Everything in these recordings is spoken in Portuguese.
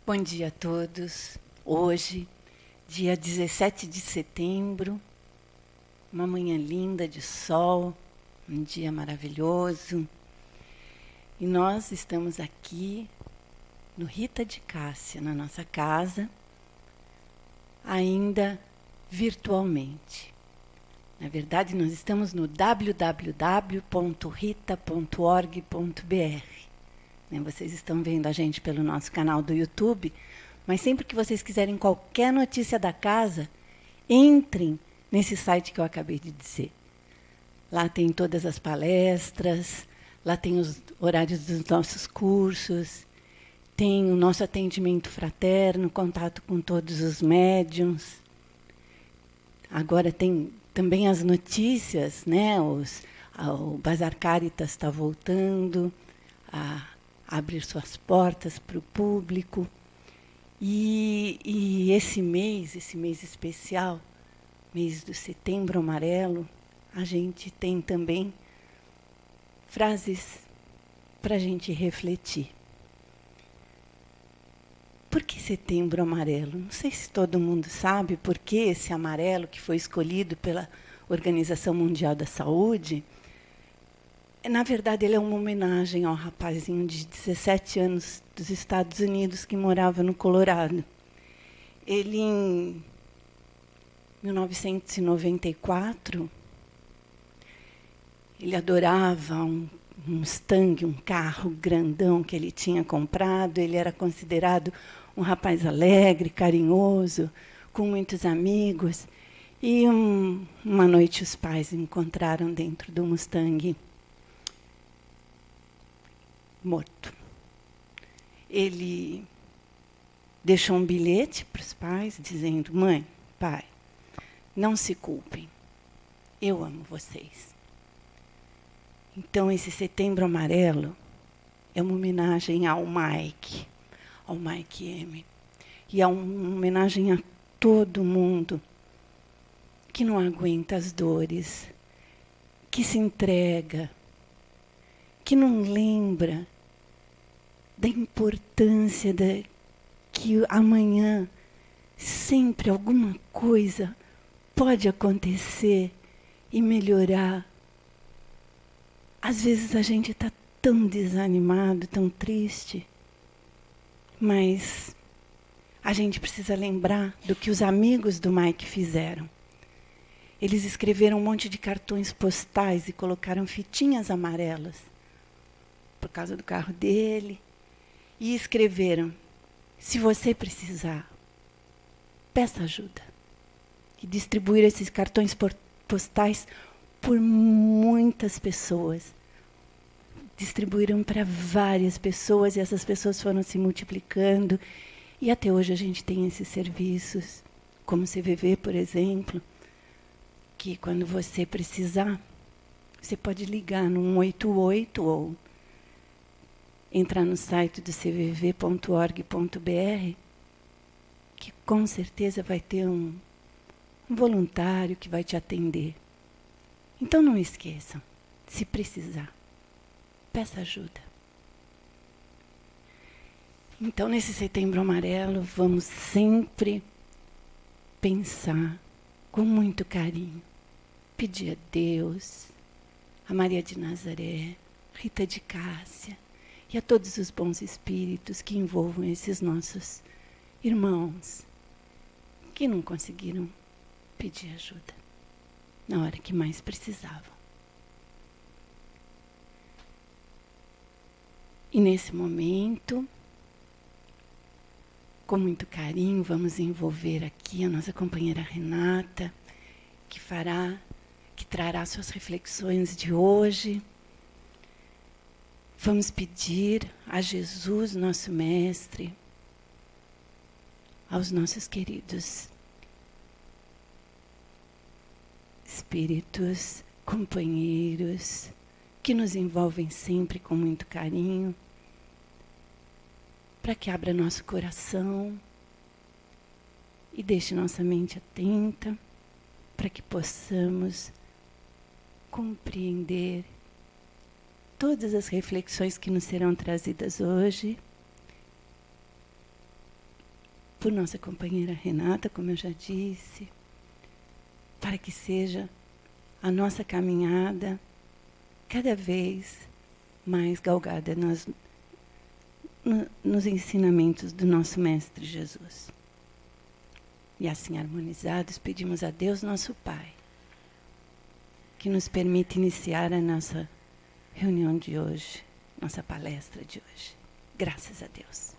Bom dia a todos. Hoje, dia 17 de setembro, uma manhã linda de sol, um dia maravilhoso. E nós estamos aqui no Rita de Cássia, na nossa casa, ainda virtualmente. Na verdade, nós estamos no www.rita.org.br. Vocês estão vendo a gente pelo nosso canal do YouTube, mas sempre que vocês quiserem qualquer notícia da casa, entrem nesse site que eu acabei de dizer. Lá tem todas as palestras, lá tem os horários dos nossos cursos, tem o nosso atendimento fraterno, contato com todos os médiuns. Agora tem também as notícias, né? O Bazar Caritas está voltando a abrir suas portas para o público. E esse mês especial, mês do Setembro Amarelo, a gente tem também frases para a gente refletir. Por que Setembro Amarelo? Não sei se todo mundo sabe por que esse amarelo que foi escolhido pela Organização Mundial da Saúde. Na verdade, ele é uma homenagem ao rapazinho de 17 anos dos Estados Unidos que morava no Colorado. Ele, em 1994, ele adorava um Mustang, um carro grandão que ele tinha comprado. Ele era considerado um rapaz alegre, carinhoso, com muitos amigos. E uma noite os pais encontraram dentro do Mustang morto. Ele deixou um bilhete para os pais dizendo: mãe, pai, não se culpem, eu amo vocês. Então esse Setembro Amarelo é uma homenagem ao Mike M. E é uma homenagem a todo mundo que não aguenta as dores, que se entrega, que não lembra da importância que amanhã sempre alguma coisa pode acontecer e melhorar. Às vezes a gente está tão desanimado, tão triste, mas a gente precisa lembrar do que os amigos do Mike fizeram. Eles escreveram um monte de cartões postais e colocaram fitinhas amarelas por causa do carro dele. E escreveram: se você precisar, peça ajuda. E distribuíram esses cartões postais por muitas pessoas. Distribuíram para várias pessoas e essas pessoas foram se multiplicando. E até hoje a gente tem esses serviços, como o CVV, por exemplo, que quando você precisar, você pode ligar no 188 ou entrar no site do cvv.org.br, que com certeza vai ter um voluntário que vai te atender. Então não esqueçam, se precisar, peça ajuda. Então nesse Setembro Amarelo, vamos sempre pensar com muito carinho, pedir a Deus, a Maria de Nazaré, Rita de Cássia, e a todos os bons espíritos que envolvam esses nossos irmãos que não conseguiram pedir ajuda na hora que mais precisavam. E nesse momento, com muito carinho, vamos envolver aqui a nossa companheira Renata, que trará suas reflexões de hoje. Vamos pedir a Jesus, nosso Mestre, aos nossos queridos espíritos, companheiros, que nos envolvem sempre com muito carinho, para que abra nosso coração e deixe nossa mente atenta, para que possamos compreender todas as reflexões que nos serão trazidas hoje por nossa companheira Renata, como eu já disse, para que seja a nossa caminhada cada vez mais galgada nos ensinamentos do nosso Mestre Jesus. E assim harmonizados, pedimos a Deus, nosso Pai, que nos permita iniciar a nossa reunião de hoje, nossa palestra de hoje. Graças a Deus.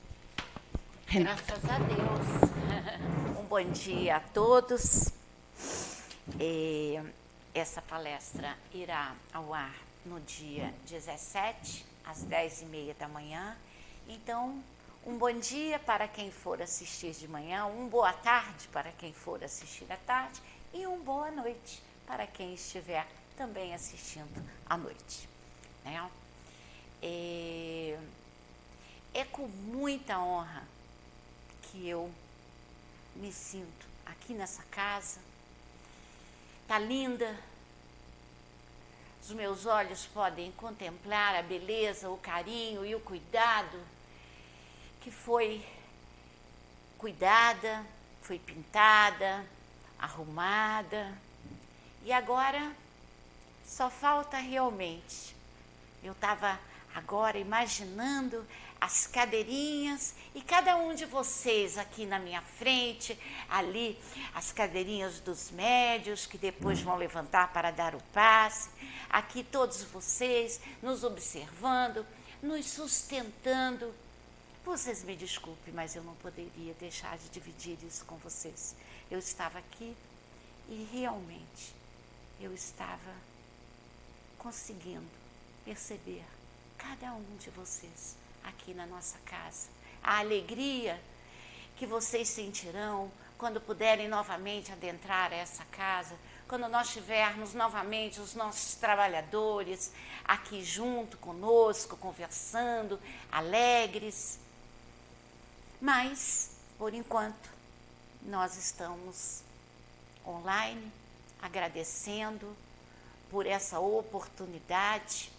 Renata. Graças a Deus. Um bom dia a todos. Essa palestra irá ao ar no dia 17, às 10h30 da manhã. Então, um bom dia para quem for assistir de manhã, uma boa tarde para quem for assistir à tarde e uma boa noite para quem estiver também assistindo à noite. Né? É com muita honra que eu me sinto aqui nessa casa. Tá linda. Os meus olhos podem contemplar a beleza, o carinho e o cuidado que foi cuidada, foi pintada, arrumada. E agora só falta realmente. Eu estava agora imaginando as cadeirinhas e cada um de vocês aqui na minha frente, ali as cadeirinhas dos médios que depois vão levantar para dar o passe, aqui todos vocês nos observando, nos sustentando. Vocês me desculpem, mas eu não poderia deixar de dividir isso com vocês. Eu estava aqui e realmente eu estava conseguindo perceber cada um de vocês aqui na nossa casa. A alegria que vocês sentirão quando puderem novamente adentrar essa casa, quando nós tivermos novamente os nossos trabalhadores aqui junto conosco, conversando, alegres. Mas, por enquanto, nós estamos online, agradecendo por essa oportunidade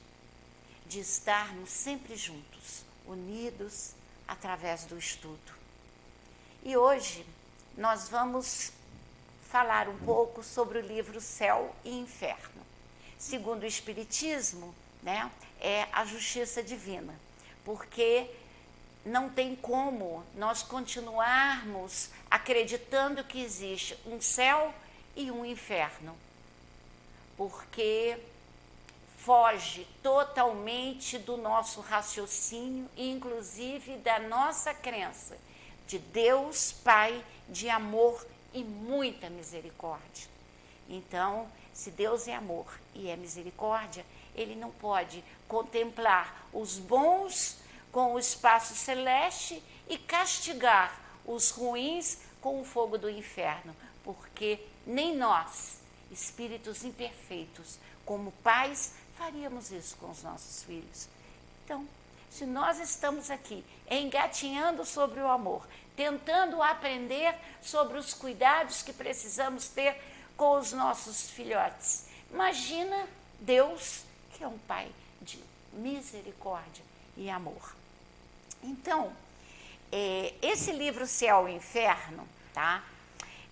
de estarmos sempre juntos, unidos através do estudo. E hoje nós vamos falar um pouco sobre o livro Céu e Inferno. Segundo o Espiritismo, né, é a justiça divina, porque não tem como nós continuarmos acreditando que existe um céu e um inferno, porque foge totalmente do nosso raciocínio e inclusive da nossa crença de Deus Pai de amor e muita misericórdia. Então, se Deus é amor e é misericórdia, Ele não pode contemplar os bons com o espaço celeste e castigar os ruins com o fogo do inferno, porque nem nós, espíritos imperfeitos, como pais, faríamos isso com os nossos filhos. Então, se nós estamos aqui engatinhando sobre o amor, tentando aprender sobre os cuidados que precisamos ter com os nossos filhotes, imagina Deus, que é um Pai de misericórdia e amor. Então, esse livro Céu e Inferno, tá?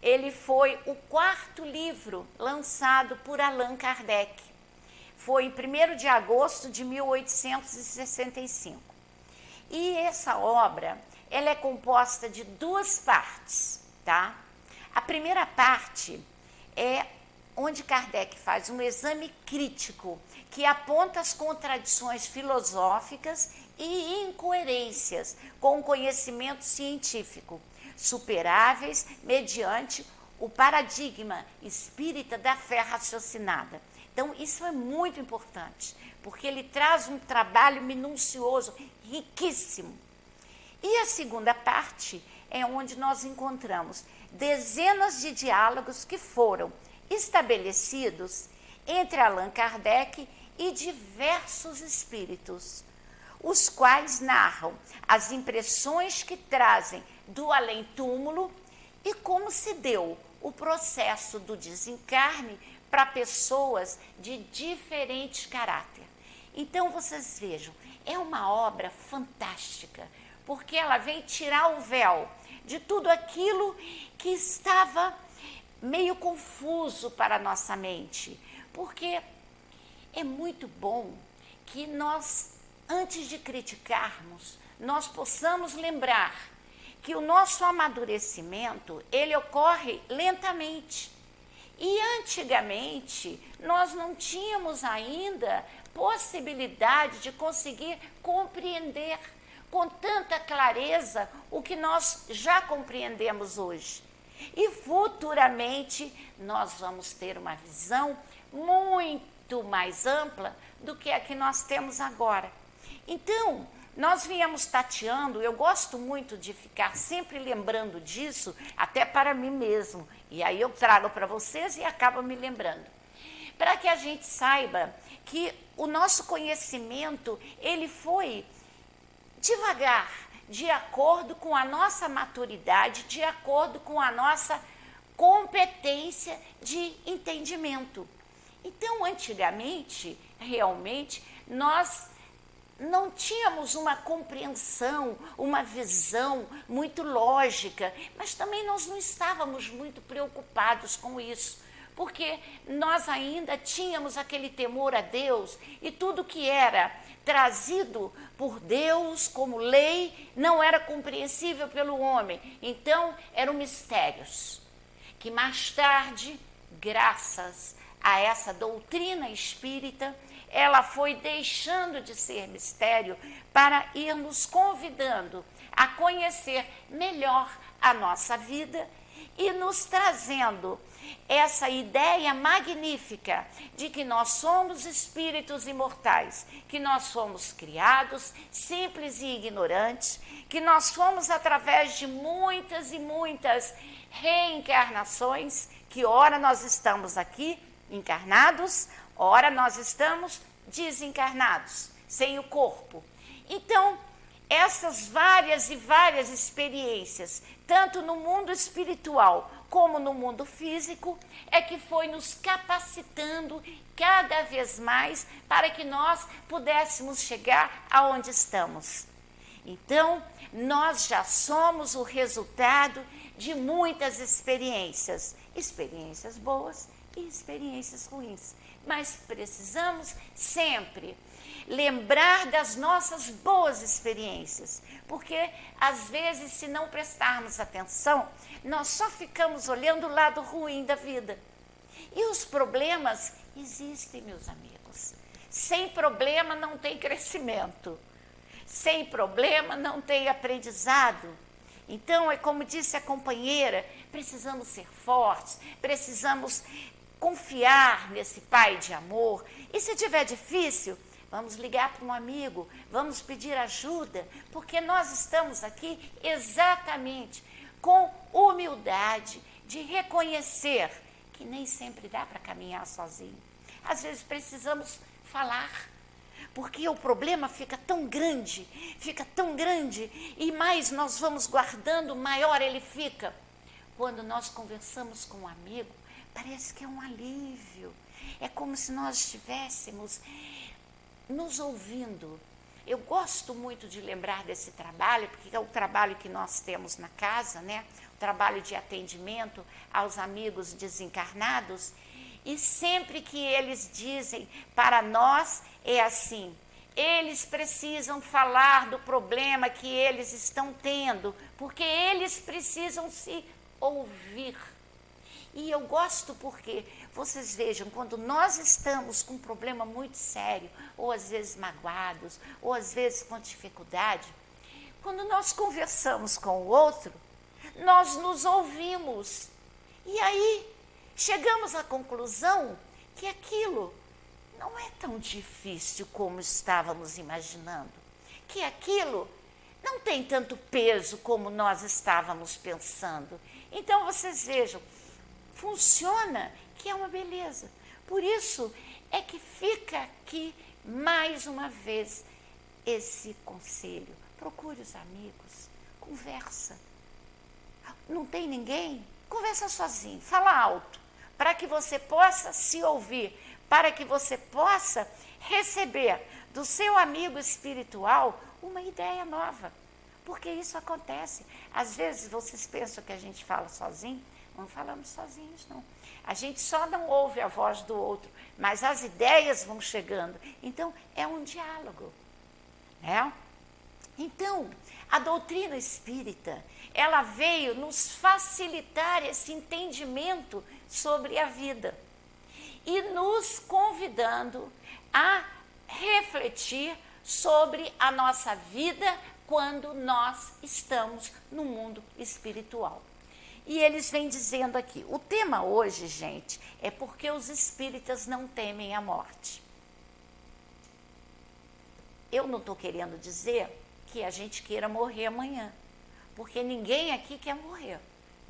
Ele foi o 4º livro lançado por Allan Kardec. Foi em 1º de agosto de 1865. E essa obra, ela é composta de 2 partes, tá? A primeira parte é onde Kardec faz um exame crítico que aponta as contradições filosóficas e incoerências com o conhecimento científico, superáveis mediante o paradigma espírita da fé raciocinada. Então, isso é muito importante, porque ele traz um trabalho minucioso, riquíssimo. E a segunda parte é onde nós encontramos dezenas de diálogos que foram estabelecidos entre Allan Kardec e diversos espíritos, os quais narram as impressões que trazem do além-túmulo e como se deu o processo do desencarne para pessoas de diferente caráter. Então, vocês vejam, é uma obra fantástica, porque ela vem tirar o véu de tudo aquilo que estava meio confuso para a nossa mente. Porque é muito bom que nós, antes de criticarmos, nós possamos lembrar que o nosso amadurecimento, ele ocorre lentamente. E antigamente, nós não tínhamos ainda possibilidade de conseguir compreender com tanta clareza o que nós já compreendemos hoje. E futuramente, nós vamos ter uma visão muito mais ampla do que a que nós temos agora. Então, nós viemos tateando, eu gosto muito de ficar sempre lembrando disso, até para mim mesmo. E aí eu trago para vocês e acabo me lembrando. Para que a gente saiba que o nosso conhecimento, ele foi devagar, de acordo com a nossa maturidade, de acordo com a nossa competência de entendimento. Então, antigamente, realmente, nós não tínhamos uma compreensão, uma visão muito lógica, mas também nós não estávamos muito preocupados com isso, porque nós ainda tínhamos aquele temor a Deus e tudo que era trazido por Deus como lei não era compreensível pelo homem. Então, eram mistérios que mais tarde, graças a essa doutrina espírita, ela foi deixando de ser mistério para ir nos convidando a conhecer melhor a nossa vida e nos trazendo essa ideia magnífica de que nós somos espíritos imortais, que nós fomos criados simples e ignorantes, que nós fomos através de muitas e muitas reencarnações, que ora nós estamos aqui encarnados, ora nós estamos desencarnados, sem o corpo. Então, essas várias e várias experiências, tanto no mundo espiritual como no mundo físico, é que foi nos capacitando cada vez mais para que nós pudéssemos chegar aonde estamos. Então, nós já somos o resultado de muitas experiências, experiências boas e experiências ruins. Mas precisamos sempre lembrar das nossas boas experiências, porque às vezes, se não prestarmos atenção, nós só ficamos olhando o lado ruim da vida. E os problemas existem, meus amigos. Sem problema não tem crescimento. Sem problema não tem aprendizado. Então, é como disse a companheira, precisamos ser fortes, precisamos confiar nesse Pai de amor. E se tiver difícil, vamos ligar para um amigo, vamos pedir ajuda, porque nós estamos aqui exatamente com humildade de reconhecer que nem sempre dá para caminhar sozinho. Às vezes precisamos falar, porque o problema fica tão grande, e mais nós vamos guardando, maior ele fica. Quando nós conversamos com um amigo, parece que é um alívio, é como se nós estivéssemos nos ouvindo. Eu gosto muito de lembrar desse trabalho, porque é o trabalho que nós temos na casa, né? O trabalho de atendimento aos amigos desencarnados, e sempre que eles dizem para nós, é assim, eles precisam falar do problema que eles estão tendo, porque eles precisam se ouvir. E eu gosto porque, vocês vejam, quando nós estamos com um problema muito sério, ou às vezes magoados, ou às vezes com dificuldade, quando nós conversamos com o outro, nós nos ouvimos. E aí, chegamos à conclusão que aquilo não é tão difícil como estávamos imaginando, que aquilo não tem tanto peso como nós estávamos pensando. Então, vocês vejam, funciona, que é uma beleza. Por isso é que fica aqui mais uma vez esse conselho. Procure os amigos, conversa. Não tem ninguém? Conversa sozinho, fala alto, para que você possa se ouvir, para que você possa receber do seu amigo espiritual uma ideia nova, Porque isso acontece. Às vezes vocês pensam que a gente fala sozinho, não falamos sozinhos, não. A gente só não ouve a voz do outro, mas as ideias vão chegando. Então, é um diálogo, né? Então, a doutrina espírita, ela veio nos facilitar esse entendimento sobre a vida e nos convidando a refletir sobre a nossa vida quando nós estamos no mundo espiritual. E eles vêm dizendo aqui, o tema hoje, gente, é porque os espíritas não temem a morte. Eu não estou querendo dizer que a gente queira morrer amanhã, porque ninguém aqui quer morrer,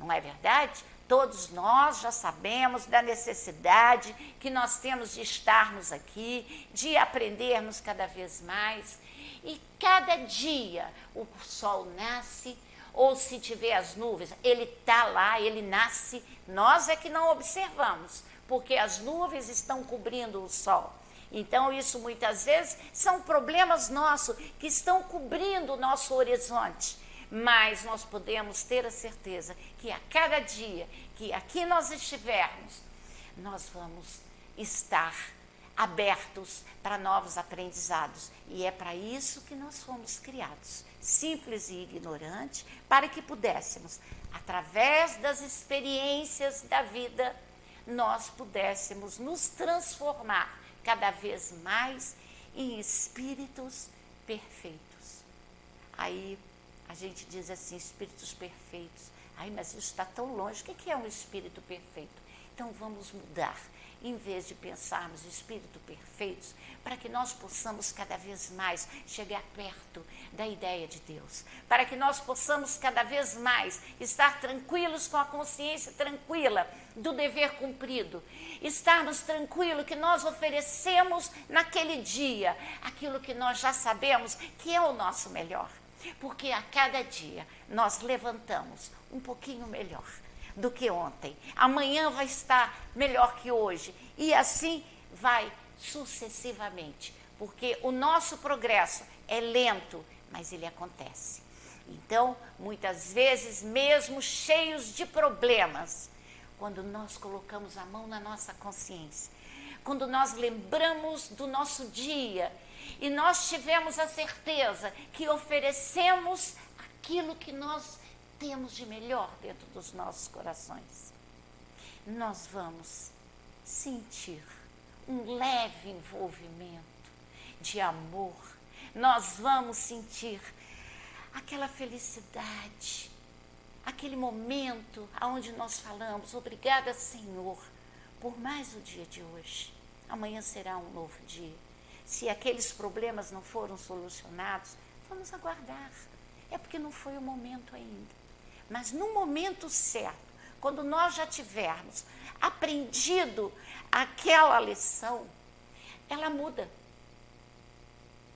não é verdade? Todos nós já sabemos da necessidade que nós temos de estarmos aqui, de aprendermos cada vez mais. E cada dia o sol nasce, ou se tiver as nuvens, ele está lá, ele nasce, nós é que não observamos, porque as nuvens estão cobrindo o sol. Então, isso muitas vezes são problemas nossos que estão cobrindo o nosso horizonte. Mas nós podemos ter a certeza que a cada dia que aqui nós estivermos, nós vamos estar abertos para novos aprendizados. E é para isso que nós fomos criados, simples e ignorantes, para que pudéssemos, através das experiências da vida, nós pudéssemos nos transformar cada vez mais em espíritos perfeitos. Aí a gente diz assim, espíritos perfeitos. Ai, mas isso está tão longe. O que é um espírito perfeito? Então vamos mudar. Em vez de pensarmos em espíritos perfeitos, para que nós possamos cada vez mais chegar perto da ideia de Deus, para que nós possamos cada vez mais estar tranquilos com a consciência tranquila do dever cumprido, estarmos tranquilos que nós oferecemos naquele dia aquilo que nós já sabemos que é o nosso melhor, porque a cada dia nós levantamos um pouquinho melhor do que ontem. Amanhã vai estar melhor que hoje. E assim vai sucessivamente. Porque o nosso progresso é lento, mas ele acontece. Então, muitas vezes, mesmo cheios de problemas, quando nós colocamos a mão na nossa consciência, quando nós lembramos do nosso dia e nós tivemos a certeza que oferecemos aquilo que nós temos de melhor dentro dos nossos corações, nós vamos sentir um leve envolvimento de amor, nós vamos sentir aquela felicidade, aquele momento onde nós falamos, obrigada, Senhor, por mais o dia de hoje, amanhã será um novo dia. Se aqueles problemas não foram solucionados, vamos aguardar, é porque não foi o momento ainda. Mas no momento certo, quando nós já tivermos aprendido aquela lição, ela muda.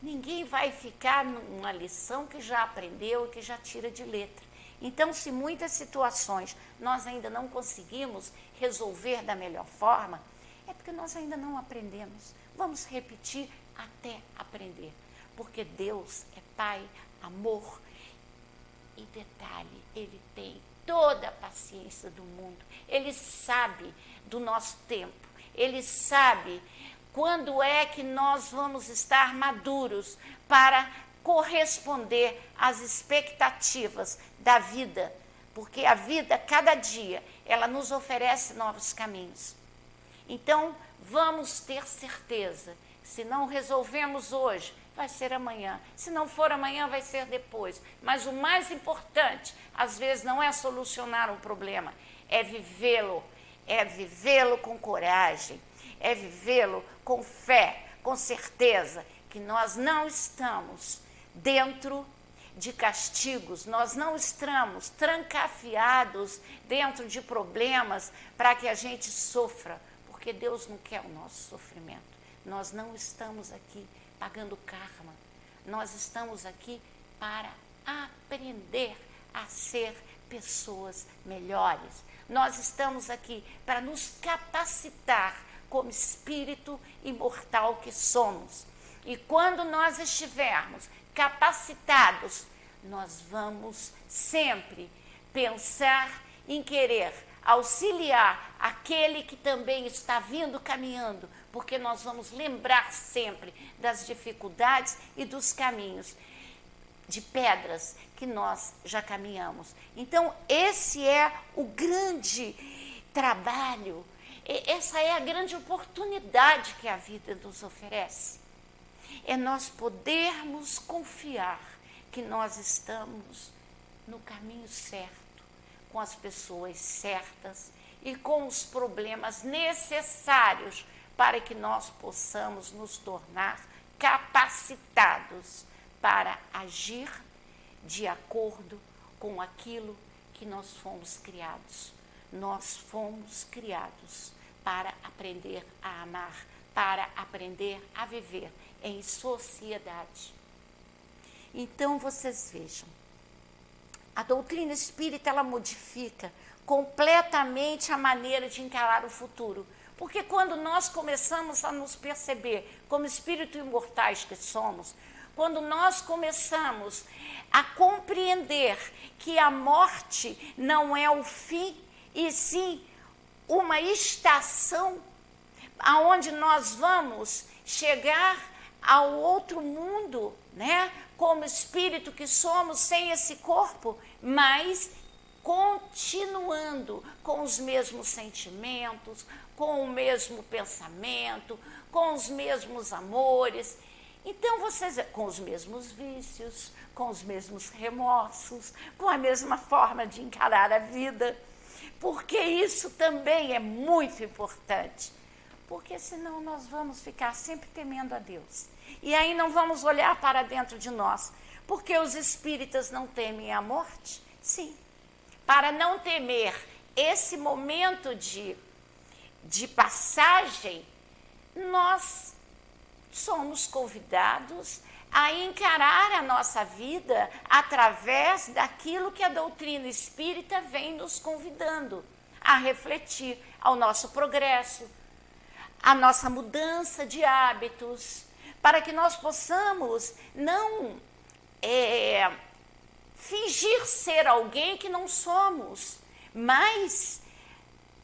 Ninguém vai ficar numa lição que já aprendeu e que já tira de letra. Então, se muitas situações nós ainda não conseguimos resolver da melhor forma, é porque nós ainda não aprendemos. Vamos repetir até aprender, porque Deus é Pai, amor. E detalhe, ele tem toda a paciência do mundo, ele sabe do nosso tempo, ele sabe quando é que nós vamos estar maduros para corresponder às expectativas da vida, porque a vida, cada dia, ela nos oferece novos caminhos. Então, vamos ter certeza, se não resolvemos hoje, vai ser amanhã. Se não for amanhã, vai ser depois. Mas o mais importante, às vezes, não é solucionar um problema, é vivê-lo com coragem, é vivê-lo com fé, com certeza que nós não estamos dentro de castigos, nós não estamos trancafiados dentro de problemas para que a gente sofra, porque Deus não quer o nosso sofrimento. Nós não estamos aqui pagando karma. Nós estamos aqui para aprender a ser pessoas melhores. Nós estamos aqui para nos capacitar como espírito imortal que somos. E quando nós estivermos capacitados nós vamos sempre pensar em querer auxiliar aquele que também está vindo caminhando, porque nós vamos lembrar sempre das dificuldades e dos caminhos de pedras que nós já caminhamos. Então, esse é o grande trabalho, essa é a grande oportunidade que a vida nos oferece. É nós podermos confiar que nós estamos no caminho certo, com as pessoas certas e com os problemas necessários para que nós possamos nos tornar capacitados para agir de acordo com aquilo que nós fomos criados. Nós fomos criados para aprender a amar, para aprender a viver em sociedade. Então, vocês vejam, a doutrina espírita, ela modifica completamente a maneira de encarar o futuro. Porque quando nós começamos a nos perceber como espíritos imortais que somos, quando nós começamos a compreender que a morte não é o fim, e sim uma estação aonde nós vamos chegar ao outro mundo, né? Como espírito que somos, sem esse corpo, mas continuando com os mesmos sentimentos, com o mesmo pensamento, com os mesmos amores. Então, vocês, com os mesmos vícios, com os mesmos remorsos, com a mesma forma de encarar a vida, porque isso também é muito importante, porque senão nós vamos ficar sempre temendo a Deus. E aí não vamos olhar para dentro de nós, porque os espíritas não temem a morte? Sim, para não temer esse momento de passagem, nós somos convidados a encarar a nossa vida através daquilo que a doutrina espírita vem nos convidando a refletir, ao nosso progresso, a nossa mudança de hábitos, para que nós possamos não fingir ser alguém que não somos, mas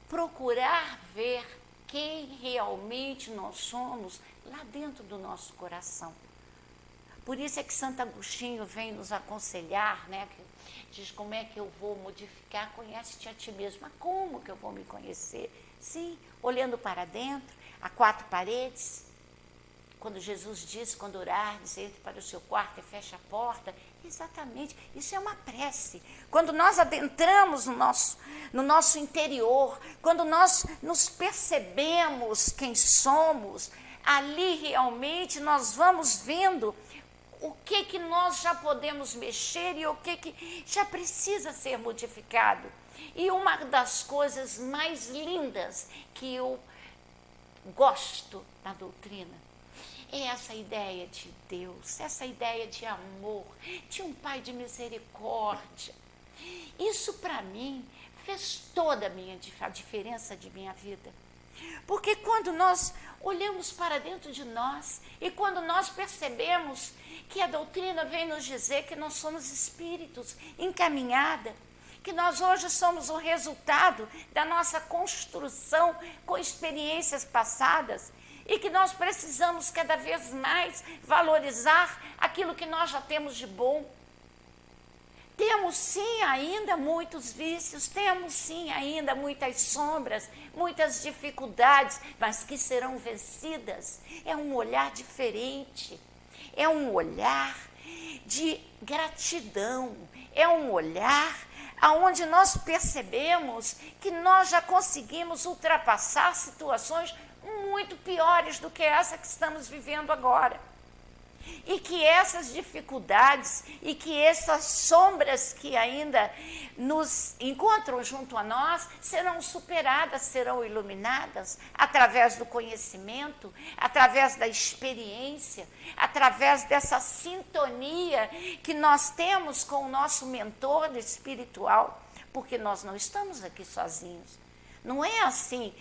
procurar ver quem realmente nós somos lá dentro do nosso coração. Por isso é que Santo Agostinho vem nos aconselhar, né? Diz, como é que eu vou modificar? Conhece-te a ti mesmo. Mas como que eu vou me conhecer? Sim, olhando para dentro, a quatro paredes. Quando Jesus disse, quando orares, entre para o seu quarto e feche a porta. Exatamente, isso é uma prece. Quando nós adentramos no nosso interior, quando nós nos percebemos quem somos, ali realmente nós vamos vendo o que nós já podemos mexer e o que já precisa ser modificado. E uma das coisas mais lindas que eu gosto da doutrina é essa ideia de Deus, essa ideia de amor, de um Pai de misericórdia. Isso para mim fez toda a diferença de minha vida. Porque quando nós olhamos para dentro de nós e quando nós percebemos que a doutrina vem nos dizer que nós somos espíritos em caminhada, que nós hoje somos o resultado da nossa construção com experiências passadas e que nós precisamos cada vez mais valorizar aquilo que nós já temos de bom. Temos sim ainda muitos vícios, temos sim ainda muitas sombras, muitas dificuldades, mas que serão vencidas. É um olhar diferente, é um olhar de gratidão, é um olhar onde nós percebemos que nós já conseguimos ultrapassar situações muito piores do que essa que estamos vivendo agora. E que essas dificuldades e que essas sombras que ainda nos encontram junto a nós serão superadas, serão iluminadas através do conhecimento, através da experiência, através dessa sintonia que nós temos com o nosso mentor espiritual, porque nós não estamos aqui sozinhos. Não é assim,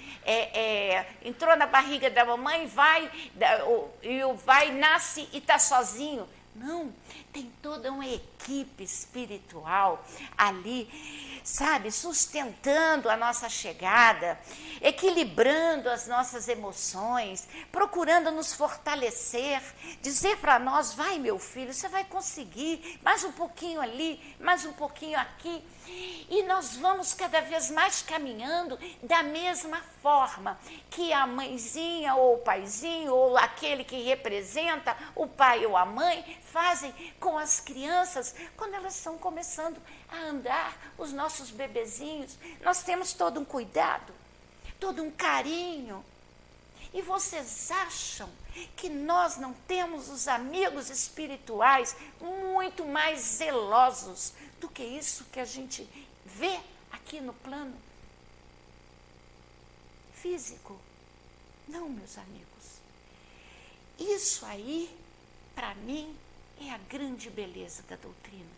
entrou na barriga da mamãe, vai, nasce e está sozinho. Não, tem toda uma equipe espiritual ali, sabe, sustentando a nossa chegada, equilibrando as nossas emoções, procurando nos fortalecer, dizer para nós, vai meu filho, você vai conseguir, mais um pouquinho ali, mais um pouquinho aqui, e nós vamos cada vez mais caminhando da mesma forma que a mãezinha ou o paizinho ou aquele que representa o pai ou a mãe fazem com as crianças quando elas estão começando a andar, os nossos bebezinhos. Nós temos todo um cuidado, todo um carinho. E vocês acham que nós não temos os amigos espirituais muito mais zelosos do que isso que a gente vê aqui no plano físico? Não, meus amigos. Isso aí, para mim, é a grande beleza da doutrina.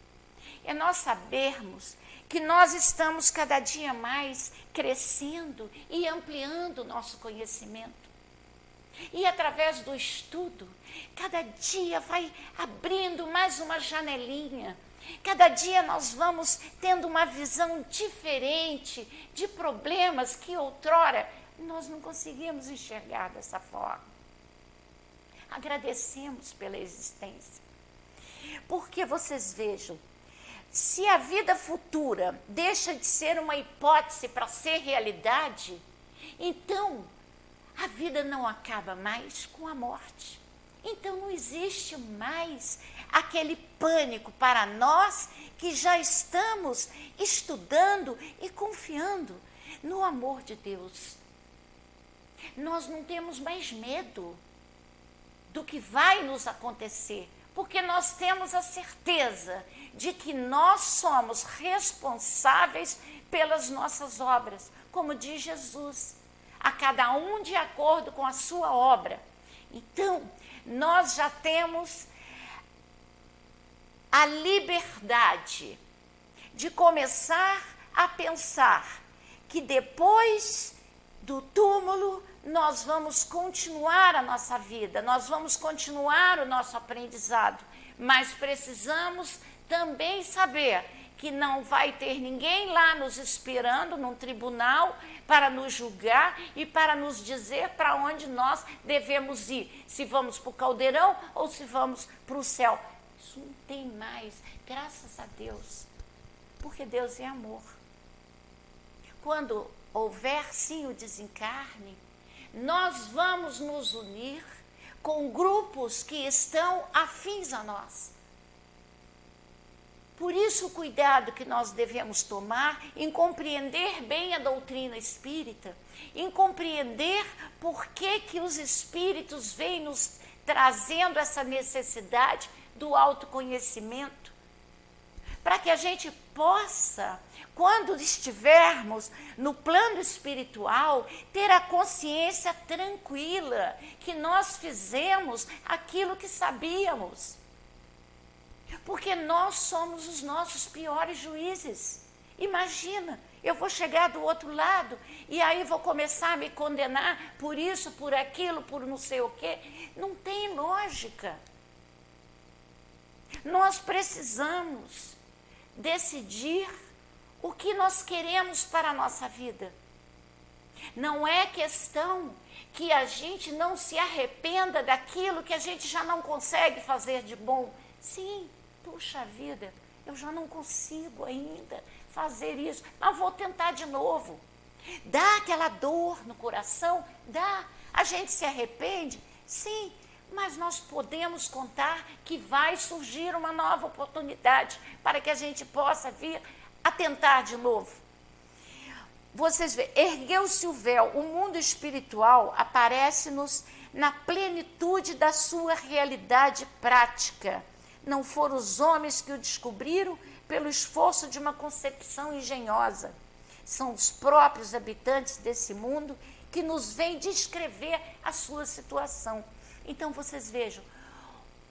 É nós sabermos que nós estamos cada dia mais crescendo e ampliando o nosso conhecimento. E através do estudo, cada dia vai abrindo mais uma janelinha. Cada dia nós vamos tendo uma visão diferente de problemas que outrora nós não conseguimos enxergar dessa forma. Agradecemos pela existência. Porque vocês vejam, se a vida futura deixa de ser uma hipótese para ser realidade, então a vida não acaba mais com a morte. Então não existe mais aquele pânico para nós que já estamos estudando e confiando no amor de Deus. Nós não temos mais medo do que vai nos acontecer, porque nós temos a certeza de que nós somos responsáveis pelas nossas obras, como diz Jesus, a cada um de acordo com a sua obra. Então, nós já temos a liberdade de começar a pensar que depois do túmulo nós vamos continuar a nossa vida, nós vamos continuar o nosso aprendizado, mas precisamos também saber que não vai ter ninguém lá nos esperando num tribunal para nos julgar e para nos dizer para onde nós devemos ir, se vamos para o caldeirão ou se vamos para o céu. Isso não tem mais, graças a Deus, porque Deus é amor. Quando houver sim o desencarne, nós vamos nos unir com grupos que estão afins a nós. Por isso o cuidado que nós devemos tomar em compreender bem a doutrina espírita, em compreender por que os espíritos vêm nos trazendo essa necessidade do autoconhecimento, para que a gente possa, quando estivermos no plano espiritual, ter a consciência tranquila que nós fizemos aquilo que sabíamos. Porque nós somos os nossos piores juízes. Imagina, eu vou chegar do outro lado e aí vou começar a me condenar por isso, por aquilo, por não sei o quê. Não tem lógica. Nós precisamos decidir o que nós queremos para a nossa vida. Não é questão que a gente não se arrependa daquilo que a gente já não consegue fazer de bom. Sim, puxa vida, eu já não consigo ainda fazer isso, mas vou tentar de novo. Dá aquela dor no coração? Dá. A gente se arrepende? Sim, mas nós podemos contar que vai surgir uma nova oportunidade para que a gente possa vir a tentar de novo. Vocês veem, ergueu-se o véu, o mundo espiritual aparece-nos na plenitude da sua realidade prática. Não foram os homens que o descobriram pelo esforço de uma concepção engenhosa. São os próprios habitantes desse mundo que nos vêm descrever a sua situação. Então, vocês vejam,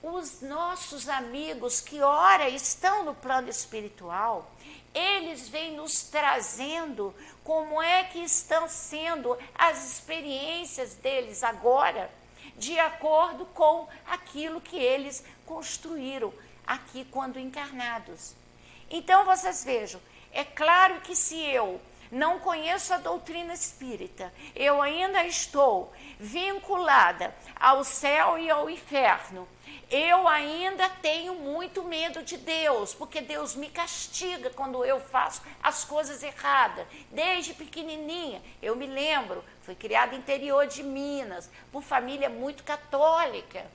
os nossos amigos que ora estão no plano espiritual, eles vêm nos trazendo como é que estão sendo as experiências deles agora, de acordo com aquilo que eles construíram aqui quando encarnados. Então, vocês vejam, é claro que se eu não conheço a doutrina espírita, eu ainda estou vinculada ao céu e ao inferno, eu ainda tenho muito medo de Deus, porque Deus me castiga quando eu faço as coisas erradas. Desde pequenininha, eu me lembro, fui criada no interior de Minas, por família muito católica.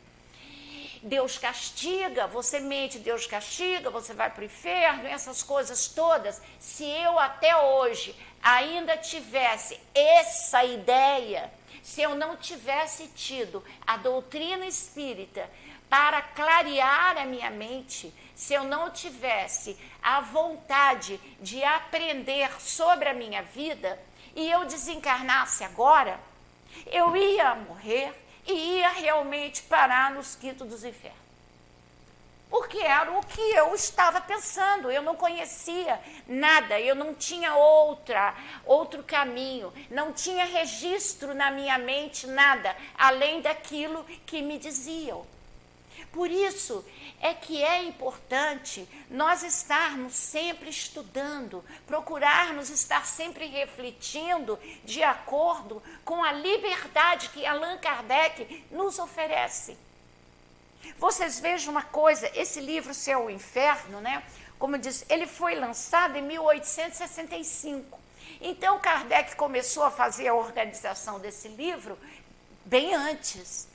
Deus castiga, você mente, Deus castiga, você vai para o inferno, essas coisas todas. Se eu até hoje ainda tivesse essa ideia, se eu não tivesse tido a doutrina espírita para clarear a minha mente, se eu não tivesse a vontade de aprender sobre a minha vida e eu desencarnasse agora, eu ia morrer e ia realmente parar nos quintos dos infernos. Porque era o que eu estava pensando, eu não conhecia nada, eu não tinha outro caminho, não tinha registro na minha mente nada, além daquilo que me diziam. Por isso é que é importante nós estarmos sempre estudando, procurarmos estar sempre refletindo de acordo com a liberdade que Allan Kardec nos oferece. Vocês vejam uma coisa, esse livro Céu e Inferno, né? Como eu disse, ele foi lançado em 1865. Então Kardec começou a fazer a organização desse livro bem antes.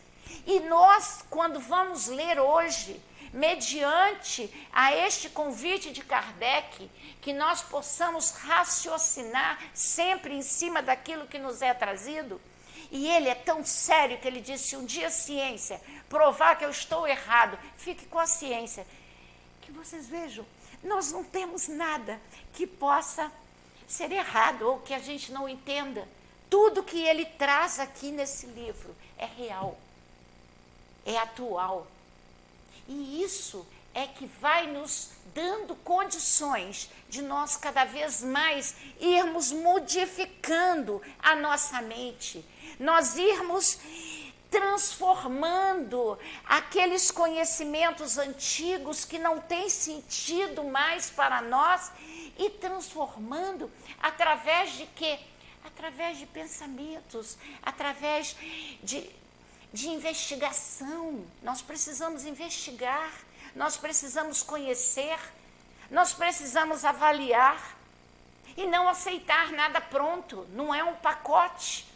E nós, quando vamos ler hoje, mediante a este convite de Kardec, que nós possamos raciocinar sempre em cima daquilo que nos é trazido, e ele é tão sério que ele disse, se um dia a ciência provar que eu estou errado, fique com a ciência. Que vocês vejam, nós não temos nada que possa ser errado ou que a gente não entenda. Tudo que ele traz aqui nesse livro é real. É atual. E isso é que vai nos dando condições de nós cada vez mais irmos modificando a nossa mente, nós irmos transformando aqueles conhecimentos antigos que não têm sentido mais para nós e transformando através de quê? Através de pensamentos, através de investigação. Nós precisamos investigar, nós precisamos conhecer, nós precisamos avaliar e não aceitar nada pronto, não é um pacote.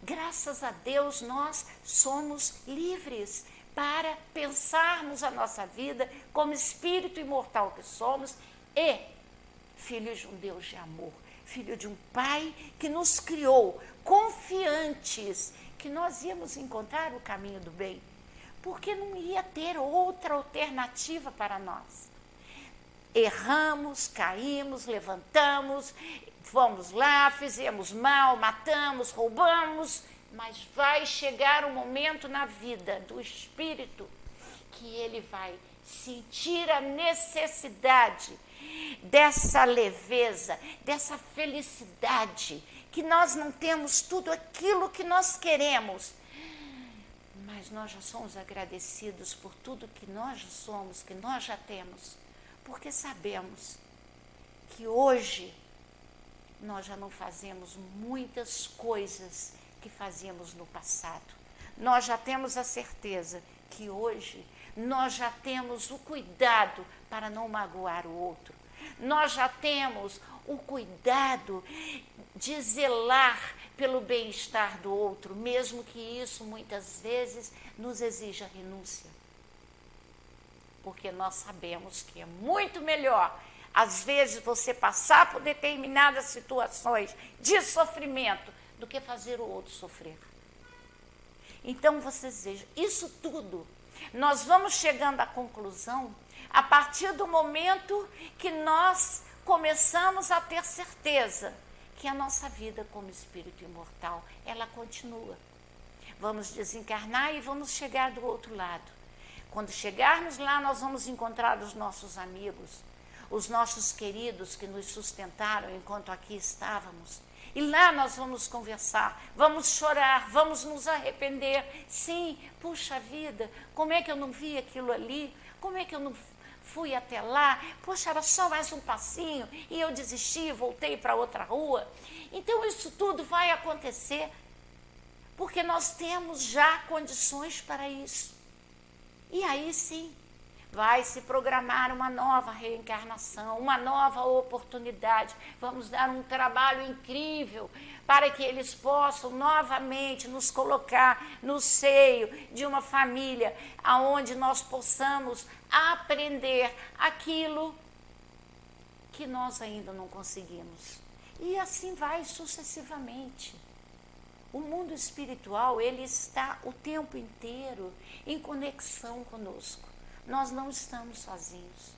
Graças a Deus nós somos livres para pensarmos a nossa vida como espírito imortal que somos e filhos de um Deus de amor, filho de um Pai que nos criou confiantes que nós íamos encontrar o caminho do bem, porque não ia ter outra alternativa para nós. Erramos, caímos, levantamos, vamos lá, fizemos mal, matamos, roubamos, mas vai chegar um momento na vida do espírito que ele vai sentir a necessidade dessa leveza, dessa felicidade, que nós não temos tudo aquilo que nós queremos, mas nós já somos agradecidos por tudo que nós já somos, que nós já temos, porque sabemos que hoje nós já não fazemos muitas coisas que fazíamos no passado. Nós já temos a certeza que hoje nós já temos o cuidado para não magoar o outro. Nós já temos o cuidado de zelar pelo bem-estar do outro, mesmo que isso muitas vezes nos exija renúncia. Porque nós sabemos que é muito melhor, às vezes, você passar por determinadas situações de sofrimento do que fazer o outro sofrer. Então, vocês vejam, isso tudo, nós vamos chegando à conclusão a partir do momento que nós começamos a ter certeza que a nossa vida como espírito imortal, ela continua. Vamos desencarnar e vamos chegar do outro lado. Quando chegarmos lá, nós vamos encontrar os nossos amigos, os nossos queridos que nos sustentaram enquanto aqui estávamos. E lá nós vamos conversar, vamos chorar, vamos nos arrepender. Sim, puxa vida, como é que eu não vi aquilo ali? como é que eu não fui até lá? Poxa, era só mais um passinho e eu desisti, voltei para outra rua. Então isso tudo vai acontecer porque nós temos já condições para isso. E aí sim, vai se programar uma nova reencarnação, uma nova oportunidade. Vamos dar um trabalho incrível para que eles possam novamente nos colocar no seio de uma família onde nós possamos aprender aquilo que nós ainda não conseguimos. E assim vai sucessivamente. O mundo espiritual, ele está o tempo inteiro em conexão conosco. Nós não estamos sozinhos.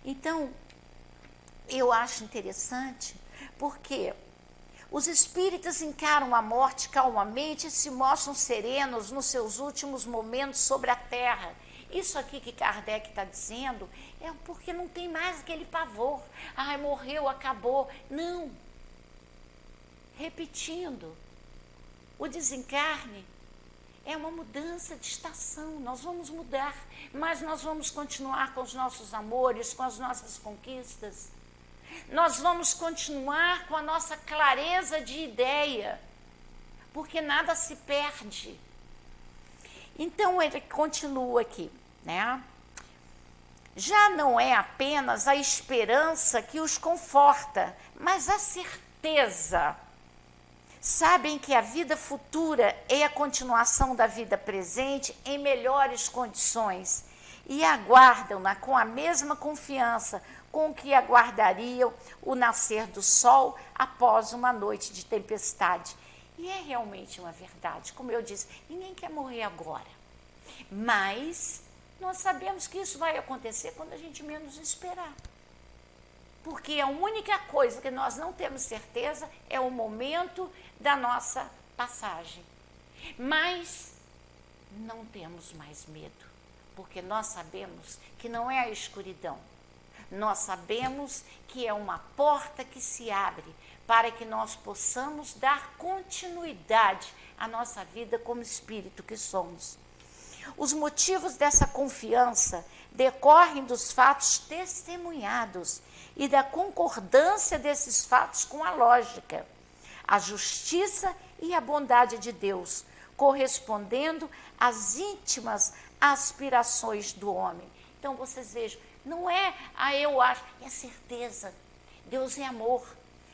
Então, eu acho interessante porque os espíritas encaram a morte calmamente e se mostram serenos nos seus últimos momentos sobre a Terra. Isso aqui que Kardec está dizendo é porque não tem mais aquele pavor. Ai, morreu, acabou. Não. Repetindo, o desencarne é uma mudança de estação, nós vamos mudar, mas nós vamos continuar com os nossos amores, com as nossas conquistas. Nós vamos continuar com a nossa clareza de ideia, porque nada se perde. Então ele continua aqui, né? Já não é apenas a esperança que os conforta, mas a certeza. Sabem que a vida futura é a continuação da vida presente em melhores condições e aguardam-na com a mesma confiança com que aguardariam o nascer do sol após uma noite de tempestade. E é realmente uma verdade, como eu disse, ninguém quer morrer agora, mas nós sabemos que isso vai acontecer quando a gente menos esperar. Porque a única coisa que nós não temos certeza é o momento da nossa passagem. Mas não temos mais medo, porque nós sabemos que não é a escuridão. Nós sabemos que é uma porta que se abre para que nós possamos dar continuidade à nossa vida como espírito que somos. Os motivos dessa confiança decorrem dos fatos testemunhados e da concordância desses fatos com a lógica, a justiça e a bondade de Deus, correspondendo às íntimas aspirações do homem. Então vocês vejam, não é eu acho, é certeza. Deus é amor.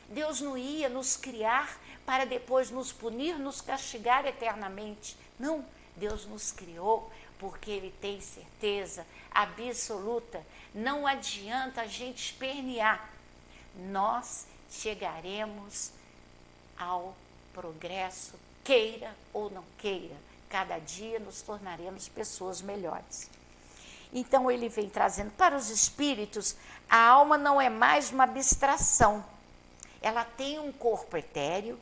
Deus não ia nos criar para depois nos punir, nos castigar eternamente. Não, Deus nos criou porque Ele tem certeza absoluta. Não adianta a gente espernear. Nós chegaremos ao progresso, queira ou não queira. Cada dia nos tornaremos pessoas melhores. Então ele vem trazendo para os espíritos, a alma não é mais uma abstração. Ela tem um corpo etéreo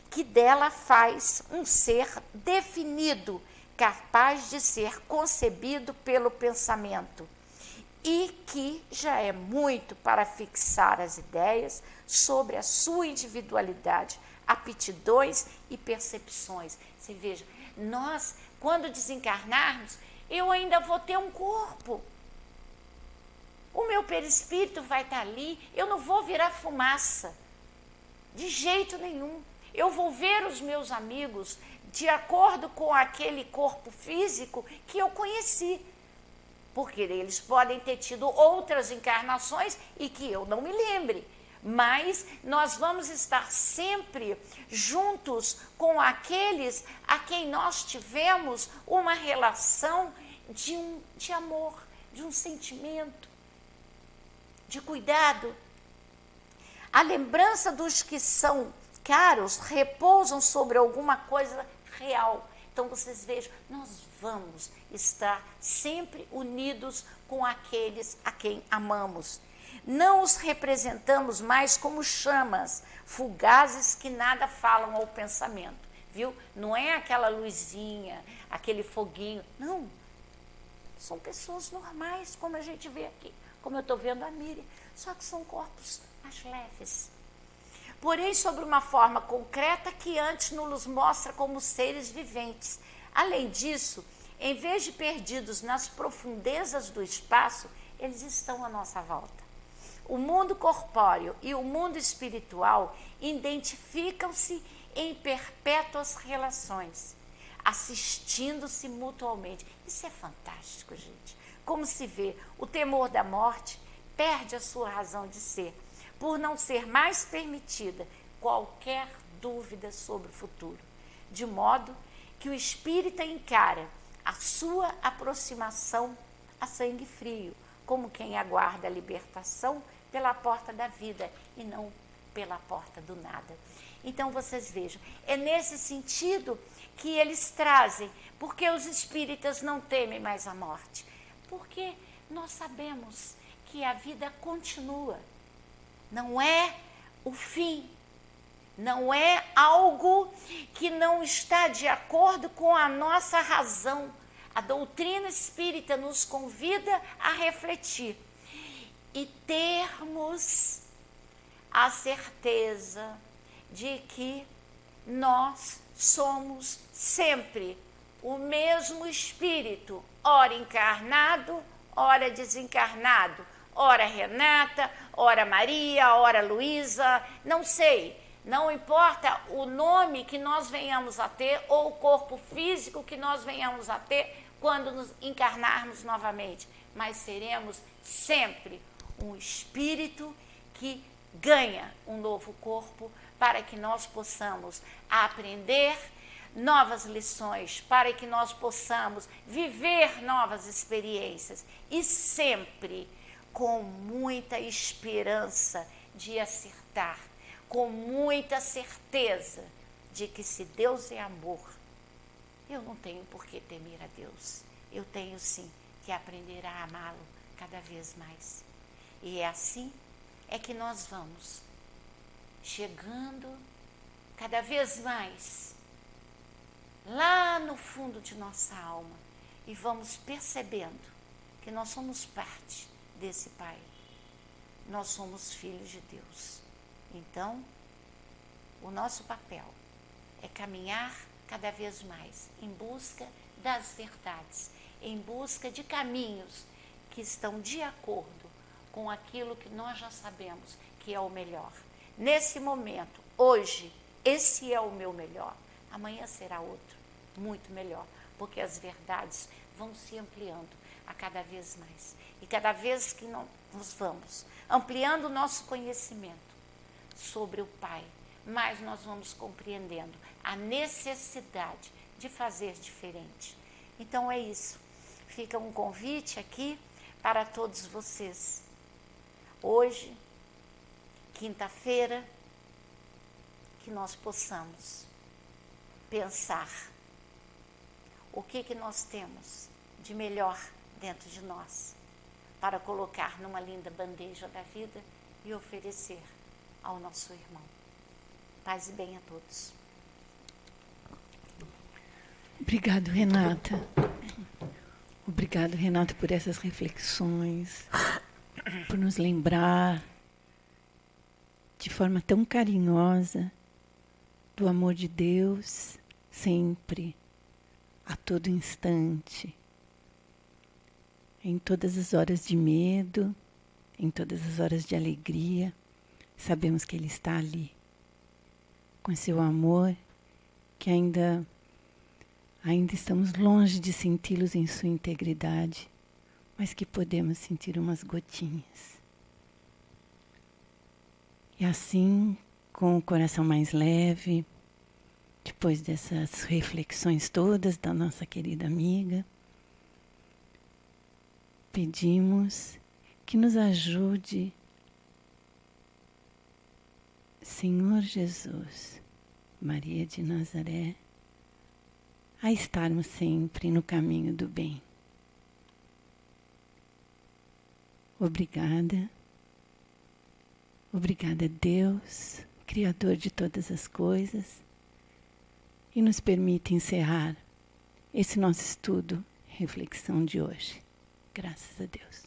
que dela faz um ser definido, capaz de ser concebido pelo pensamento e que já é muito para fixar as ideias sobre a sua individualidade, aptidões e percepções. Você veja, nós, quando desencarnarmos, eu ainda vou ter um corpo. O meu perispírito vai estar ali, eu não vou virar fumaça, de jeito nenhum. Eu vou ver os meus amigos de acordo com aquele corpo físico que eu conheci. Porque eles podem ter tido outras encarnações e que eu não me lembre. Mas nós vamos estar sempre juntos com aqueles a quem nós tivemos uma relação de amor, de um sentimento, de cuidado. A lembrança dos que são caros repousam sobre alguma coisa real. Então vocês vejam, nós vamos estar sempre unidos com aqueles a quem amamos. Não os representamos mais como chamas fugazes que nada falam ao pensamento, viu? Não é aquela luzinha, aquele foguinho, não. São pessoas normais, como a gente vê aqui, como eu estou vendo a Miriam, só que são corpos mais leves. Porém, sobre uma forma concreta que antes nos mostra como seres viventes. Além disso, em vez de perdidos nas profundezas do espaço, eles estão à nossa volta. O mundo corpóreo e o mundo espiritual identificam-se em perpétuas relações, assistindo-se mutuamente. Isso é fantástico, gente. Como se vê, o temor da morte perde a sua razão de ser, por não ser mais permitida qualquer dúvida sobre o futuro, de modo que o espírita encara a sua aproximação a sangue frio, como quem aguarda a libertação pela porta da vida e não pela porta do nada. Então vocês vejam, é nesse sentido que eles trazem, porque os espíritas não temem mais a morte, porque nós sabemos que a vida continua, não é o fim, não é algo que não está de acordo com a nossa razão. A doutrina espírita nos convida a refletir e termos a certeza de que nós somos sempre o mesmo espírito, ora encarnado, ora desencarnado, ora Renata, ora Maria, ora Luísa, não sei, não importa o nome que nós venhamos a ter ou o corpo físico que nós venhamos a ter quando nos encarnarmos novamente, mas seremos sempre um espírito que ganha um novo corpo para que nós possamos aprender novas lições, para que nós possamos viver novas experiências e sempre com muita esperança de acertar, com muita certeza de que se Deus é amor, eu não tenho por que temer a Deus, eu tenho sim que aprender a amá-lo cada vez mais. E é assim é que nós vamos chegando cada vez mais lá no fundo de nossa alma e vamos percebendo que nós somos parte desse Pai. Nós somos filhos de Deus. Então, o nosso papel é caminhar cada vez mais em busca das verdades, em busca de caminhos que estão de acordo com aquilo que nós já sabemos que é o melhor. Nesse momento, hoje, esse é o meu melhor. Amanhã será outro, muito melhor, porque as verdades vão se ampliando a cada vez mais. E cada vez que nós vamos ampliando o nosso conhecimento sobre o Pai, mais nós vamos compreendendo a necessidade de fazer diferente. Então é isso. Fica um convite aqui para todos vocês. Hoje, quinta-feira, que nós possamos pensar o que nós temos de melhor dentro de nós para colocar numa linda bandeja da vida e oferecer ao nosso irmão. Paz e bem a todos. Obrigado, Renata. Obrigado, Renata, por essas reflexões, por nos lembrar de forma tão carinhosa do amor de Deus, sempre, a todo instante, em todas as horas de medo, em todas as horas de alegria, sabemos que Ele está ali, com seu amor, que ainda estamos longe de senti-los em sua integridade, mas que podemos sentir umas gotinhas. E assim, com o coração mais leve, depois dessas reflexões todas da nossa querida amiga, pedimos que nos ajude, Senhor Jesus, Maria de Nazaré, a estarmos sempre no caminho do bem. Obrigada. Obrigada, Deus, Criador de todas as coisas, e nos permite encerrar esse nosso estudo, reflexão de hoje. Graças a Deus.